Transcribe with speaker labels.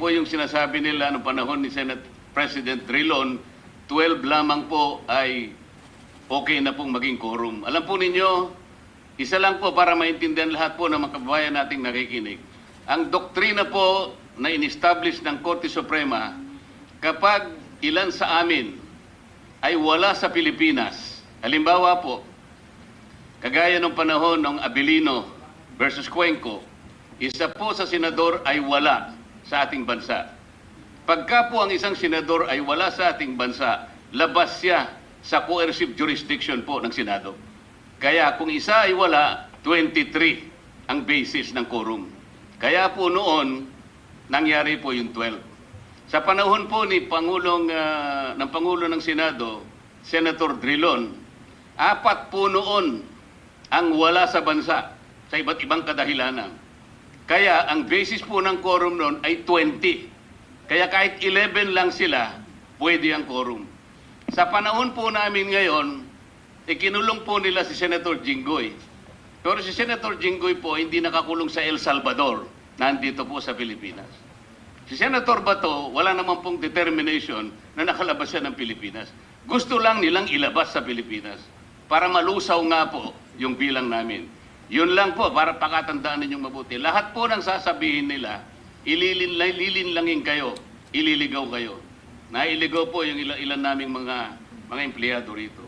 Speaker 1: po yung sinasabi nila noong panahon ni Senate President Drilon, 12 lamang po ay okay na pong maging quorum. Alam po ninyo, isa lang po para maintindihan lahat po ng mga kababayan nating nakikinig. Ang doktrina po na in-establish ng Korte Suprema, kapag ilan sa amin ay wala sa Pilipinas, halimbawa po, kagaya ng panahon ng Abilino versus Cuenco, isa po sa senador ay wala sa ating bansa. Pagka po ang isang senador ay wala sa ating bansa, labas siya sa coercive jurisdiction po ng Senado. Kaya kung isa ay wala, 23 ang basis ng quorum. Kaya po noon, nangyari po yung 12. Sa panahon po ni ng Pangulo ng Senado, Senator Drilon, 4 po noon ang wala sa bansa sa iba't ibang kadahilanan. Kaya ang basis po ng quorum noon ay 20. Kaya kahit 11 lang sila, pwede ang quorum. Sa panahon po namin ngayon, ikinulong po nila si Senator Jinggoy. Pero si Senator Jinggoy po hindi nakakulong sa El Salvador, nandito po sa Pilipinas. Si Senator Bato, wala naman pong determination na nakalabas siya ng Pilipinas. Gusto lang nilang ilabas sa Pilipinas para malusaw nga po yung bilang namin. Yun lang po, para pakatandaan ninyong mabuti. Lahat po ng sasabihin nila, ililinlangin kayo, ililigaw kayo. Nailigaw po yung ilan naming mga empleyado rito.